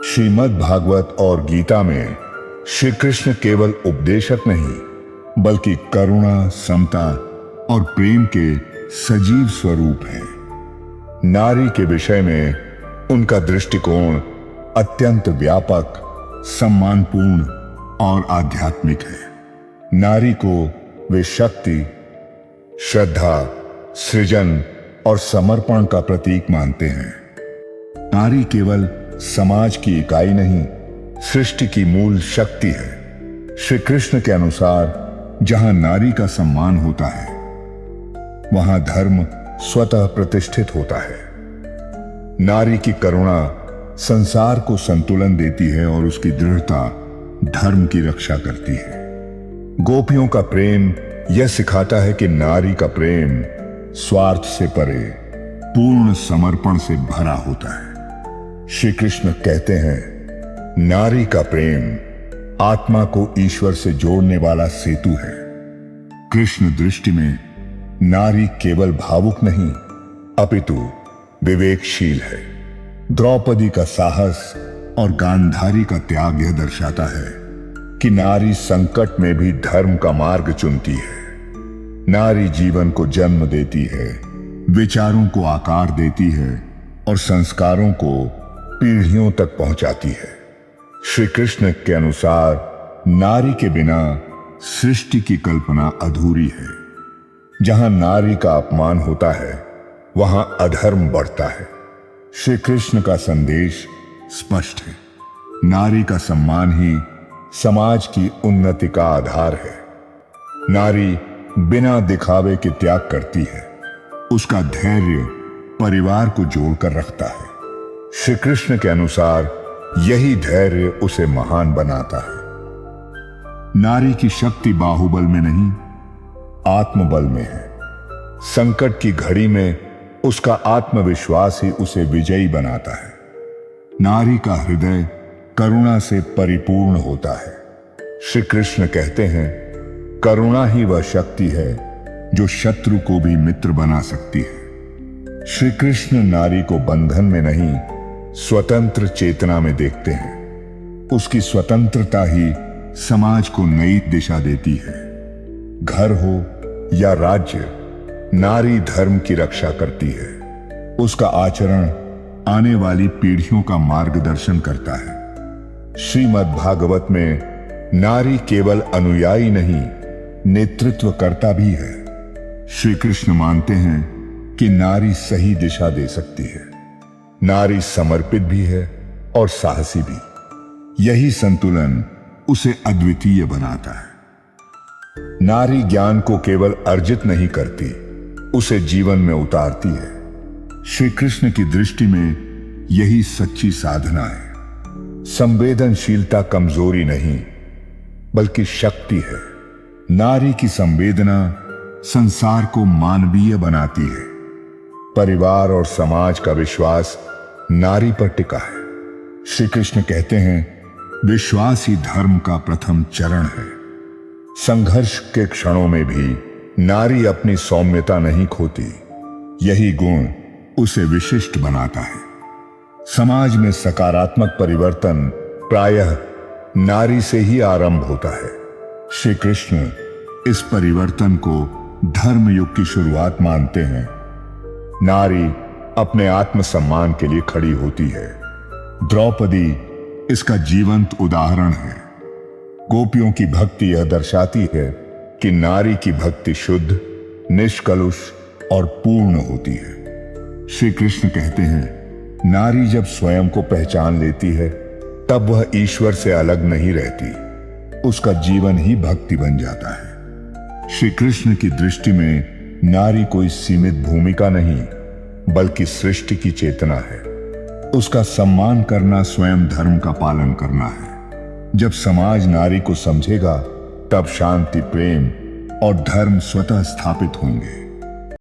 श्रीमद् भागवत और गीता में श्री कृष्ण केवल उपदेशक नहीं बल्कि करुणा, समता और प्रेम के सजीव स्वरूप हैं। नारी के विषय में उनका दृष्टिकोण अत्यंत व्यापक, सम्मानपूर्ण और आध्यात्मिक है। नारी को वे शक्ति, श्रद्धा, सृजन और समर्पण का प्रतीक मानते हैं। नारी केवल समाज की इकाई नहीं, सृष्टि की मूल शक्ति है। श्री कृष्ण के अनुसार जहां नारी का सम्मान होता है, वहां धर्म स्वतः प्रतिष्ठित होता है। नारी की करुणा संसार को संतुलन देती है और उसकी दृढ़ता धर्म की रक्षा करती है। गोपियों का प्रेम यह सिखाता है कि नारी का प्रेम स्वार्थ से परे पूर्ण समर्पण से भरा होता है। श्री कृष्ण कहते हैं, नारी का प्रेम आत्मा को ईश्वर से जोड़ने वाला सेतु है। कृष्ण दृष्टि में नारी केवल भावुक नहीं अपितु विवेकशील है। द्रौपदी का साहस और गांधारी का त्याग यह दर्शाता है कि नारी संकट में भी धर्म का मार्ग चुनती है। नारी जीवन को जन्म देती है, विचारों को आकार देती है और संस्कारों को पीढ़ियों तक पहुंचाती है। श्री कृष्ण के अनुसार नारी के बिना सृष्टि की कल्पना अधूरी है। जहां नारी का अपमान होता है, वहां अधर्म बढ़ता है। श्री कृष्ण का संदेश स्पष्ट है, नारी का सम्मान ही समाज की उन्नति का आधार है। नारी बिना दिखावे के त्याग करती है। उसका धैर्य परिवार को जोड़कर रखता है। श्री कृष्ण के अनुसार यही धैर्य उसे महान बनाता है। नारी की शक्ति बाहुबल में नहीं, आत्मबल में है। संकट की घड़ी में उसका आत्मविश्वास ही उसे विजयी बनाता है। नारी का हृदय करुणा से परिपूर्ण होता है। श्री कृष्ण कहते हैं, करुणा ही वह शक्ति है जो शत्रु को भी मित्र बना सकती है। श्री कृष्ण नारी को बंधन में नहीं, स्वतंत्र चेतना में देखते हैं। उसकी स्वतंत्रता ही समाज को नई दिशा देती है। घर हो या राज्य, नारी धर्म की रक्षा करती है। उसका आचरण आने वाली पीढ़ियों का मार्गदर्शन करता है। श्रीमद् भागवत में नारी केवल अनुयायी नहीं, नेतृत्वकर्ता भी है। श्री कृष्ण मानते हैं कि नारी सही दिशा दे सकती है। नारी समर्पित भी है और साहसी भी। यही संतुलन उसे अद्वितीय बनाता है। नारी ज्ञान को केवल अर्जित नहीं करती, उसे जीवन में उतारती है। श्री कृष्ण की दृष्टि में यही सच्ची साधना है। संवेदनशीलता कमजोरी नहीं बल्कि शक्ति है। नारी की संवेदना संसार को मानवीय बनाती है। परिवार और समाज का विश्वास नारी पर टिका है। श्री कृष्ण कहते हैं, विश्वास ही धर्म का प्रथम चरण है। संघर्ष के क्षणों में भी नारी अपनी सौम्यता नहीं खोती। यही गुण उसे विशिष्ट बनाता है। समाज में सकारात्मक परिवर्तन प्रायः नारी से ही आरंभ होता है। श्री कृष्ण इस परिवर्तन को धर्म युग की शुरुआत मानते हैं। नारी अपने आत्मसम्मान के लिए खड़ी होती है। द्रौपदी इसका जीवंत उदाहरण है। गोपियों की भक्ति यह दर्शाती है कि नारी की भक्ति शुद्ध, निष्कलुष और पूर्ण होती है। श्री कृष्ण कहते हैं, नारी जब स्वयं को पहचान लेती है, तब वह ईश्वर से अलग नहीं रहती। उसका जीवन ही भक्ति बन जाता है। श्री कृष्ण की दृष्टि में नारी कोई सीमित भूमिका नहीं बल्कि सृष्टि की चेतना है। उसका सम्मान करना स्वयं धर्म का पालन करना है। जब समाज नारी को समझेगा, तब शांति, प्रेम और धर्म स्वतः स्थापित होंगे।